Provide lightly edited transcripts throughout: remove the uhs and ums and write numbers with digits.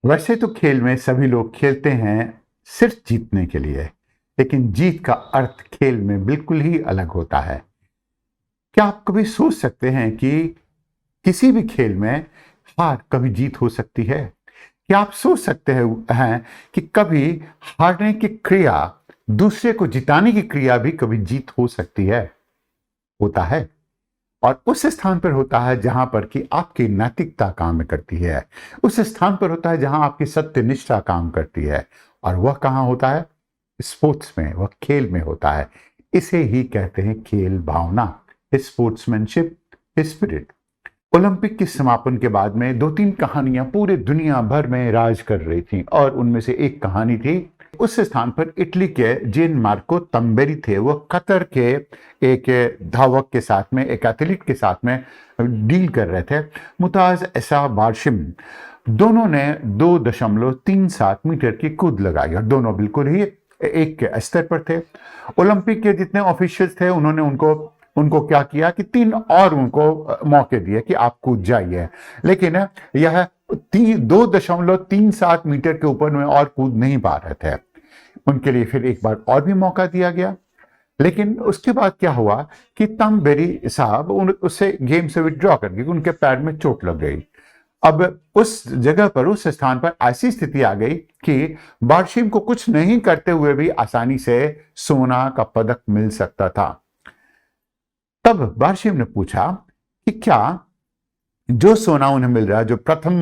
वैसे तो खेल में सभी लोग खेलते हैं सिर्फ जीतने के लिए, लेकिन जीत का अर्थ खेल में बिल्कुल ही अलग होता है। क्या आप कभी सोच सकते हैं कि किसी भी खेल में हार कभी जीत हो सकती है? क्या आप सोच सकते हैं कि कभी हारने की क्रिया, दूसरे को जिताने की क्रिया भी कभी जीत हो सकती है? होता है। और उस स्थान पर होता है जहां पर कि आपकी नैतिकता काम करती है। उस स्थान पर होता है जहां आपकी सत्यनिष्ठा काम करती है। और वह कहां होता है? स्पोर्ट्स में, वह खेल में होता है। इसे ही कहते हैं खेल भावना, स्पोर्ट्समैनशिप स्पिरिट। ओलंपिक के समापन के बाद में दो तीन कहानियां पूरे दुनिया भर में राज कर रही थी, और उनमें से एक कहानी थी, उस स्थान पर इटली के जिन मार्को तंबेरी थे, वो कतर के एक धावक के साथ में, एक एथलीट के साथ में डील कर रहे थे, मुताज ऐसा बारशिम। दोनों ने 2.37 मीटर की कूद लगाई और दोनों बिल्कुल ही एक के स्तर पर थे। ओलंपिक के जितने ऑफिशियल्स थे उन्होंने उनको उनको क्या किया कि 3 और उनको मौके दिए कि आप कूद जाइए, लेकिन यह 2.37 मीटर के ऊपर में और कूद नहीं पा रहे थे। उनके लिए फिर एक बार और भी मौका दिया गया, लेकिन उसके बाद क्या हुआ कि तंबेरी साहब उससे गेम से विड्रॉ कर गए, उनके पैर में चोट लग गई। अब उस जगह पर, उस स्थान पर ऐसी स्थिति आ गई कि बारशिम को कुछ नहीं करते हुए भी आसानी से सोना का पदक मिल सकता था। तब बारशिम ने पूछा कि क्या जो सोना उन्हें मिल रहा है, जो प्रथम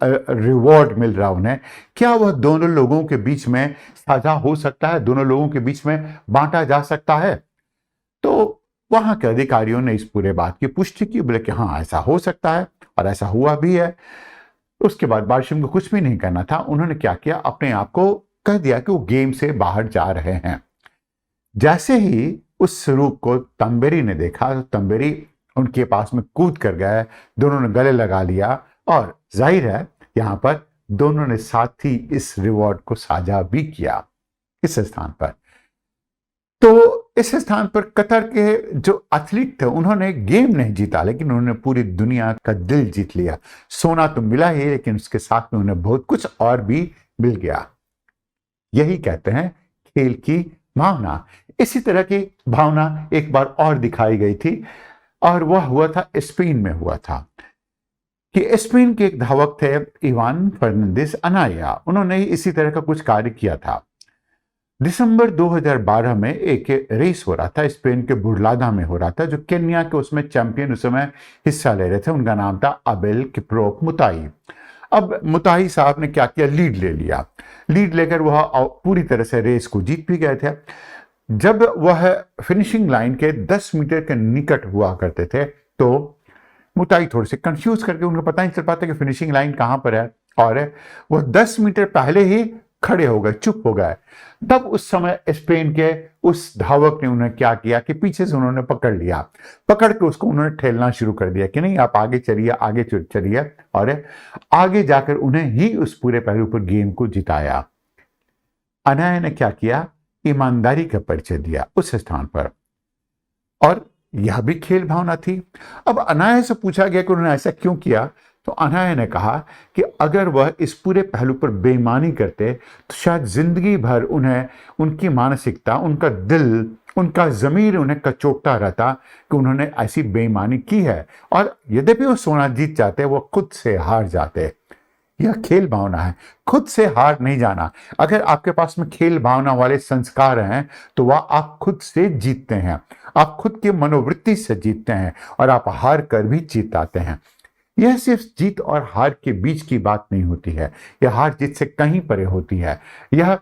रिवॉर्ड मिल रहा उन्हें, क्या वह दोनों लोगों के बीच में साझा हो सकता है, दोनों लोगों के बीच में बांटा जा सकता है? तो वहां के अधिकारियों ने इस पूरे बात की पुष्टि की, बोले कि हाँ, ऐसा हो सकता है, और ऐसा हुआ भी है। उसके बाद बारशिम को कुछ भी नहीं करना था। उन्होंने क्या किया, अपने आप को कह दिया कि वो गेम से बाहर जा रहे हैं। जैसे ही उस स्वरूप को तंबेरी ने देखा तो तंबेरी उनके पास में कूद कर गए, दोनों ने गले लगा लिया, और जाहिर है यहां पर दोनों ने साथ ही इस रिवॉर्ड को साझा भी किया इस स्थान पर। तो इस स्थान पर कतर के जो एथलीट थे उन्होंने गेम नहीं जीता, लेकिन उन्होंने पूरी दुनिया का दिल जीत लिया। सोना तो मिला ही, लेकिन उसके साथ में उन्हें बहुत कुछ और भी मिल गया। यही कहते हैं खेल की भावना। इसी तरह की भावना एक बार और दिखाई गई थी, और वह हुआ था स्पेन में हुआ था कि स्पेन के एक धावक थे, इवान फर्नांडिस अनाया। उन्होंने इसी तरह का कुछ कार्य किया था। दिसंबर 2012 में एक रेस हो रहा था, स्पेन के बुरलादा में हो रहा था, जो केन्या के उसमें चैंपियन उस समय हिस्सा ले रहे थे। उनका नाम था अबेल किप्रोप मुताई। अब मुताही साहब ने क्या किया, लीड ले लिया। लीड लेकर वह पूरी तरह से रेस को जीत भी गए थे। जब वह फिनिशिंग लाइन के 10 मीटर के निकट हुआ करते थे, तो मुताई थोड़े से कंफ्यूज करके, उनको पता नहीं चल पाता कि फिनिशिंग लाइन कहां पर है, और वह 10 मीटर पहले ही खड़े हो गए, चुप हो गए। तब उस समय स्पेन के उस धावक ने उन्हें क्या किया कि पीछे से उन्होंने पकड़ लिया, पकड़ के उसको उन्होंने ठेलना शुरू कर दिया कि नहीं, आप आगे चलिए, आगे चलिए, और आगे जाकर उन्हें ही उस पूरे पहलू पर गेम को जिताया। अनाया ने क्या किया, ईमानदारी का परिचय दिया उस स्थान पर, और यह भी खेल भावना थी। अब अनाया से पूछा गया कि उन्होंने ऐसा क्यों किया, तो अनाया ने कहा कि अगर वह इस पूरे पहलू पर बेईमानी करते तो शायद जिंदगी भर उन्हें, उनकी मानसिकता, उनका दिल, उनका जमीर उन्हें कचोटता रहता कि उन्होंने ऐसी बेईमानी की है, और यद्यपि वो सोना जीत जाते, वो खुद से हार जाते। यह खेल भावना है, खुद से हार नहीं जाना। अगर आपके पास में खेल भावना वाले संस्कार हैं, तो वह आप खुद से जीतते हैं, आप खुद की मनोवृत्ति से जीतते हैं, और आप हार कर भी जीत आते हैं। यह सिर्फ जीत और हार के बीच की बात नहीं होती है, यह हार जीत से कहीं परे होती है। यह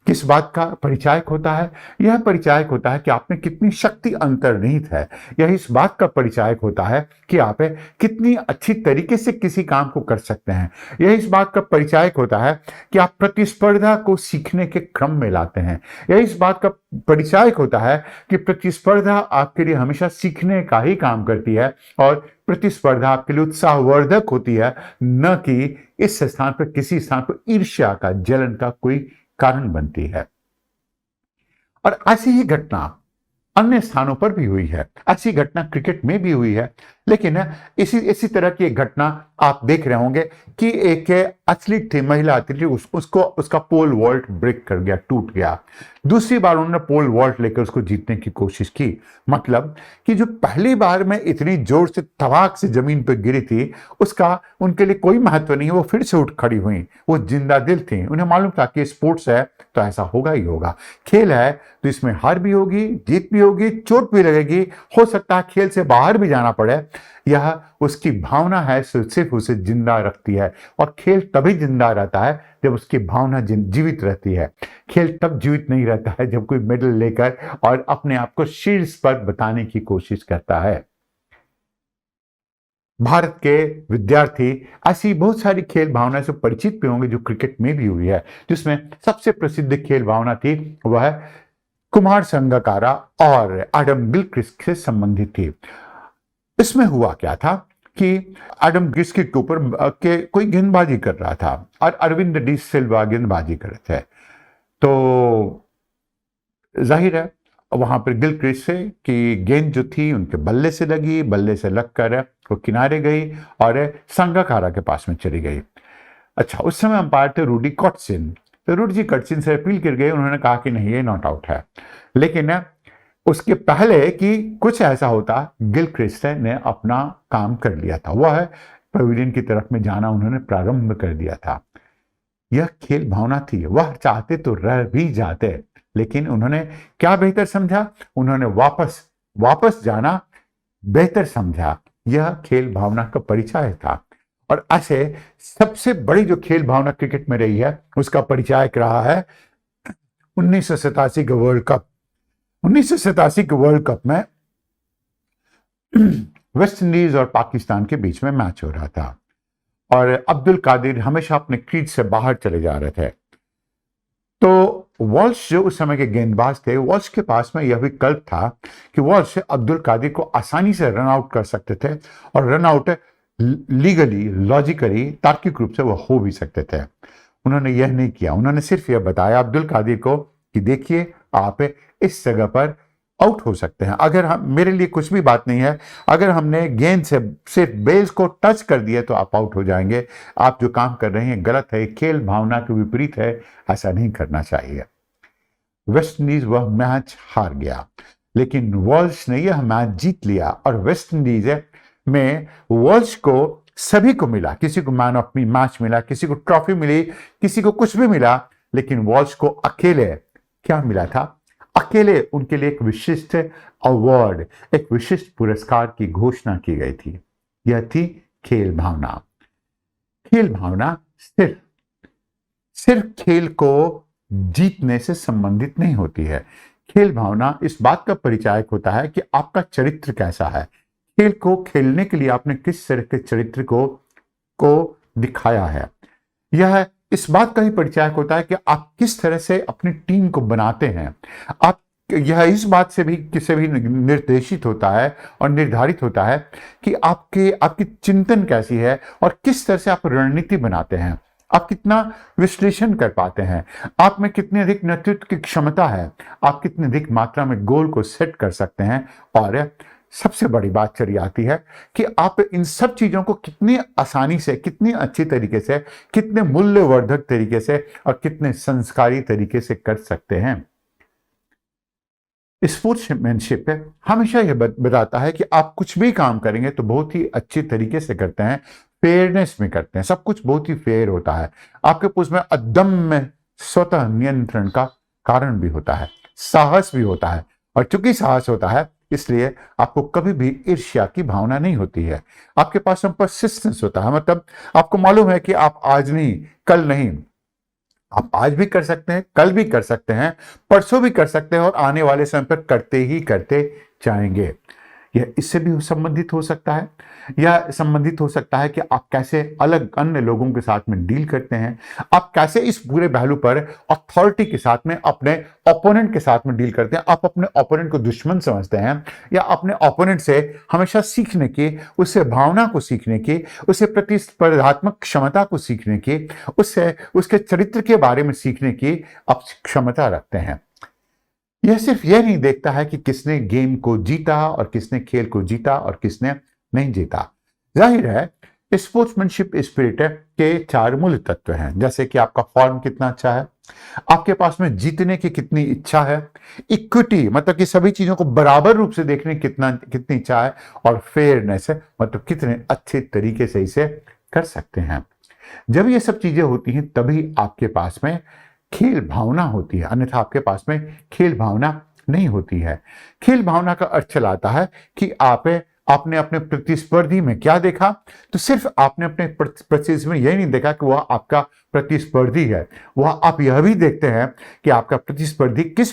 किस बात का परिचायक होता है? यह परिचायक होता है कि आप में कितनी शक्ति अंतर्निहित है। यह इस बात का परिचायक होता है कि आप कितनी अच्छी तरीके से किसी काम को कर सकते हैं। यह इस बात का परिचायक होता है कि आप प्रतिस्पर्धा को सीखने के क्रम में लाते हैं। यह इस बात का परिचायक होता है कि प्रतिस्पर्धा आपके लिए हमेशा सीखने का ही काम करती है, और प्रतिस्पर्धा आपके लिए उत्साहवर्धक होती है, न कि इस स्थान पर, किसी स्थान पर ईर्ष्या का, जलन का कोई कारण बनती है। और ऐसी ही घटना अन्य स्थानों पर भी हुई है। ऐसी घटना क्रिकेट में भी हुई है, लेकिन इसी तरह की एक घटना आप देख रहे होंगे कि एक एथलीट थी, महिला एथलीट, उसको उसका पोल वॉल्ट ब्रेक कर गया, टूट गया। दूसरी बार उन्होंने पोल वॉल्ट लेकर उसको जीतने की कोशिश की। मतलब कि जो पहली बार में इतनी जोर से तवाक से जमीन पर गिरी थी, उसका उनके लिए कोई महत्व नहीं है। वो फिर से उठ खड़ी हुई, वो जिंदा दिल थी। उन्हें मालूम था कि स्पोर्ट्स है तो ऐसा होगा ही होगा, खेल है तो इसमें हार भी होगी, जीत भी होगी, चोट भी लगेगी, हो सकता है खेल से बाहर भी जाना पड़े। यह उसकी भावना है, सिर्फ उसे जिंदा रखती है। और खेल तभी जिंदा रहता है जब उसकी भावना जीवित रहती है। खेल तब जीवित नहीं रहता है जब कोई मेडल लेकर और अपने आप को शीर्ष पर बताने की कोशिश करता है। भारत के विद्यार्थी ऐसी बहुत सारी खेल भावना से परिचित भी होंगे जो क्रिकेट में भी हुई है, जिसमें सबसे प्रसिद्ध खेल भावना थी वह कुमार संगकारा और एडम गिलक्रिस्ट से संबंधित थी। इसमें हुआ क्या था कि एडम गिलक्रिस्ट के ऊपर के कोई गेंदबाजी कर रहा था और अरविंद डी सिल्वा गेंदबाजी कर रहे थे। तो जाहिर है वहां पर गिलक्रिस्ट से कि गेंद जो थी उनके बल्ले से लगी, बल्ले से लगकर वो किनारे गई और संगकारा के पास में चली गई। अच्छा, उस समय अंपायर थे रूडी कॉटसिन। तो रूडी कॉटसिन से अपील कर गए, उन्होंने कहा कि नहीं, ये नॉट आउट है। लेकिन उसके पहले कि कुछ ऐसा होता, गिलक्रिस्ट ने अपना काम कर लिया था। वह पवेलियन की तरफ में जाना उन्होंने प्रारंभ कर दिया था। यह खेल भावना थी। वह चाहते तो रह भी जाते, लेकिन उन्होंने क्या बेहतर समझा? उन्होंने वापस जाना बेहतर समझा। यह खेल भावना का परिचय था। और ऐसे सबसे बड़ी जो खेल भावना क्रिकेट में रही है उसका परिचय रहा है 1987 के वर्ल्ड कप। 1987 के वर्ल्ड कप में वेस्ट इंडीज और पाकिस्तान के बीच में मैच हो रहा था और अब्दुल कादिर हमेशा अपने क्रीज से बाहर चले जा रहे थे। तो वॉल्श जो उस समय के गेंदबाज थे, वॉल्श के पास में यह विकल्प था कि वॉल्श अब्दुल कादिर को आसानी से रन आउट कर सकते थे और रन आउट लीगली, लॉजिकली, तार्किक रूप से वह हो भी सकते थे। उन्होंने यह नहीं किया। उन्होंने सिर्फ यह बताया अब्दुल कादिर को कि देखिए, आप इस जगह पर आउट हो सकते हैं। अगर हम, मेरे लिए कुछ भी बात नहीं है, अगर हमने गेंद से सिर्फ बेस को टच कर दिया तो आप आउट हो जाएंगे। आप जो काम कर रहे हैं गलत है, खेल भावना के विपरीत है, ऐसा नहीं करना चाहिए। वेस्ट इंडीज वह मैच हार गया, लेकिन वॉल्श ने यह मैच जीत लिया और वेस्ट इंडीज में वॉल्श को सभी को मिला। किसी को मैन ऑफ मैच मिला, किसी को ट्रॉफी मिली, किसी को कुछ भी मिला, लेकिन वॉल्श को अकेले क्या मिला था? अकेले उनके लिए एक विशिष्ट अवार्ड, एक विशिष्ट पुरस्कार की घोषणा की गई थी। यह थी खेल भावना। खेल भावना सिर्फ खेल को जीतने से संबंधित नहीं होती है। खेल भावना इस बात का परिचायक होता है कि आपका चरित्र कैसा है। खेल को खेलने के लिए आपने किस तरह के चरित्र को दिखाया है। यह इस बात का ही परिचायक होता है कि आप किस तरह से अपनी टीम को बनाते हैं। आप यह इस बात से भी किसी भी निर्देशित होता है और निर्धारित होता है कि आपकी चिंतन कैसी है और किस तरह से आप रणनीति बनाते हैं। आप कितना विश्लेषण कर पाते हैं, आप में कितनी अधिक नेतृत्व की क्षमता है, आप कितनी अधिक मात्रा में गोल को सेट कर सकते हैं। और सबसे बड़ी बात चली आती है कि आप इन सब चीजों को कितनी आसानी से, कितनी अच्छी तरीके से, कितने मूल्यवर्धक तरीके से और कितने संस्कारी तरीके से कर सकते हैं। स्पोर्ट्समैनशिप हमेशा यह बताता है कि आप कुछ भी काम करेंगे तो बहुत ही अच्छी तरीके से करते हैं, फेयरनेस में करते हैं, सब कुछ बहुत ही फेयर होता है। आपके उसमें अदम्य स्वतः नियंत्रण का कारण भी होता है, साहस भी होता है। और चूंकि साहस होता है इसलिए आपको कभी भी ईर्ष्या की भावना नहीं होती है। आपके पास परसिस्टेंस होता है, मतलब आपको मालूम है कि आप आज नहीं, कल नहीं, आप आज भी कर सकते हैं, कल भी कर सकते हैं, परसों भी कर सकते हैं और आने वाले समय पर करते जाएंगे। यह इससे भी संबंधित हो सकता है। यह संबंधित हो सकता है कि आप कैसे अलग अन्य लोगों के साथ में डील करते हैं, आप कैसे इस पूरे पहलू पर अथॉरिटी के साथ में, अपने ओपोनेंट के साथ में डील करते हैं। आप अपने ओपोनेंट को दुश्मन समझते हैं या अपने ओपोनेंट से हमेशा सीखने की, उससे भावना को सीखने की, उससे प्रतिस्पर्धात्मक क्षमता को सीखने की, उससे उसके चरित्र के बारे में सीखने की आप क्षमता रखते हैं। यह सिर्फ यह नहीं देखता है कि किसने गेम को जीता और किसने खेल को जीता और किसने नहीं जीता। जाहिर है स्पोर्ट्समैनशिप स्पिरिट के 4 मूल तत्व हैं, जैसे कि आपका फॉर्म कितना अच्छा है, आपके पास में जीतने की कितनी इच्छा है, इक्विटी मतलब कि सभी चीजों को बराबर रूप से देखने की कितनी इच्छा है, और फेयरनेस है मतलब कितने अच्छे तरीके से इसे कर सकते हैं। जब ये सब चीजें होती हैं तभी आपके पास में खेल भावना होती है, अन्यथा आपके पास में खेल भावना नहीं होती है। खेल भावना का अर्थ चलाता है कि आपने अपने प्रतिस्पर्धी में क्या देखा, तो सिर्फ आपने अपने प्रतिस्पर्धी में यही नहीं देखा कि वह आपका प्रतिस्पर्धी है, वह आप यह भी देखते हैं कि आपका प्रतिस्पर्धी किस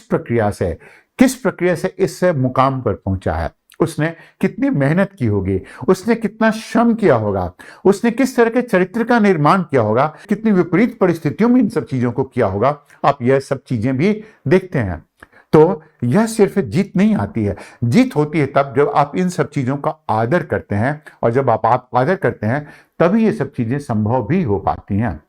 प्रक्रिया से इस मुकाम पर पहुंचा है, उसने कितनी मेहनत की होगी, उसने कितना श्रम किया होगा, उसने किस तरह के चरित्र का निर्माण किया होगा, कितनी विपरीत परिस्थितियों में इन सब चीजों को किया होगा, आप यह सब चीजें भी देखते हैं। तो यह सिर्फ जीत नहीं आती है, जीत होती है तब जब आप इन सब चीजों का आदर करते हैं, और जब आप आदर करते हैं तभी ये सब चीजें संभव भी हो पाती हैं।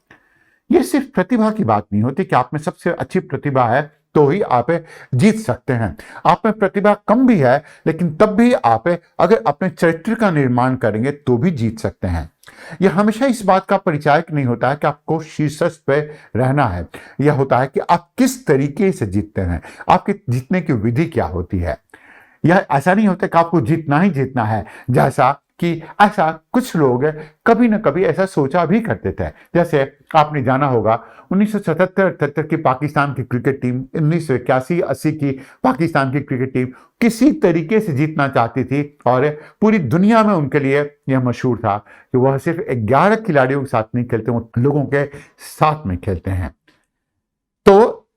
यह सिर्फ प्रतिभा की बात नहीं होती कि आप में सबसे अच्छी प्रतिभा है तो ही आप जीत सकते हैं। आप में प्रतिभा कम भी है लेकिन तब भी आप अगर अपने चरित्र का निर्माण करेंगे तो भी जीत सकते हैं। यह हमेशा इस बात का परिचायक नहीं होता है कि आपको शीर्ष पे रहना है, यह होता है कि आप किस तरीके से जीतते हैं, आपके जीतने की विधि क्या होती है। यह ऐसा नहीं होता कि आपको जीतना ही जीतना है, ऐसा कुछ लोग कभी ना कभी ऐसा सोचा भी करते थे। जैसे आपने जाना होगा 1977-78 की पाकिस्तान की क्रिकेट टीम, 1981-80 की पाकिस्तान की क्रिकेट टीम किसी तरीके से जीतना चाहती थी, और पूरी दुनिया में उनके लिए यह मशहूर था कि वह सिर्फ 11 खिलाड़ियों के साथ नहीं खेलते, वो लोगों के साथ में खेलते हैं। तो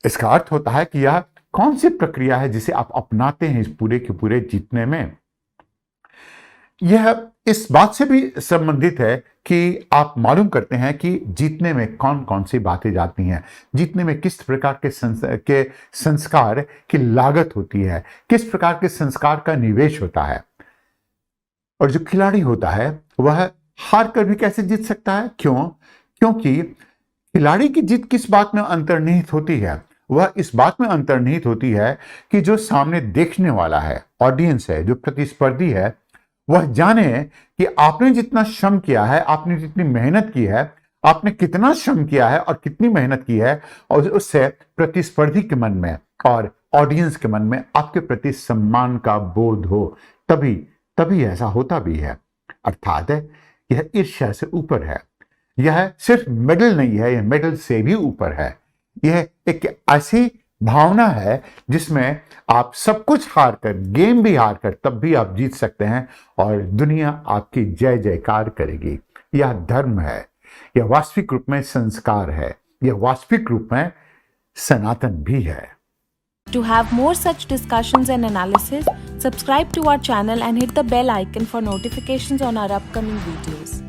इसका अर्थ होता है कि यह कौन सी प्रक्रिया है जिसे आप अपनाते हैं इस पूरे के पूरे जीतने में। यह इस बात से भी संबंधित है कि आप मालूम करते हैं कि जीतने में कौन कौन सी बातें जाती हैं, जीतने में किस प्रकार के संस्कार की लागत होती है, किस प्रकार के संस्कार का निवेश होता है। और जो खिलाड़ी होता है वह हार कर भी कैसे जीत सकता है, क्योंकि खिलाड़ी की जीत किस बात में अंतर्निहित होती है, वह इस बात में अंतर्निहित होती है कि जो सामने देखने वाला है, ऑडियंस है, जो प्रतिस्पर्धी है, वह जाने कि आपने जितना श्रम किया है, आपने जितनी मेहनत की है, आपने कितना श्रम किया है और कितनी मेहनत की है, और उससे प्रतिस्पर्धी के मन में और ऑडियंस के मन में आपके प्रति सम्मान का बोध हो, तभी ऐसा होता भी है। अर्थात यह ईर्ष्या से ऊपर है, यह सिर्फ मेडल नहीं है, यह मेडल से भी ऊपर है। यह एक ऐसी भावना है जिसमें आप सब कुछ हार कर, गेम भी हार कर, तब भी आप जीत सकते हैं और दुनिया आपकी जय जयकार करेगी। यह धर्म है, यह वास्तविक रूप में संस्कार है, यह वास्तविक रूप में सनातन भी है। To have more such discussions and analysis, subscribe to our channel and hit the bell icon for notifications on our upcoming videos.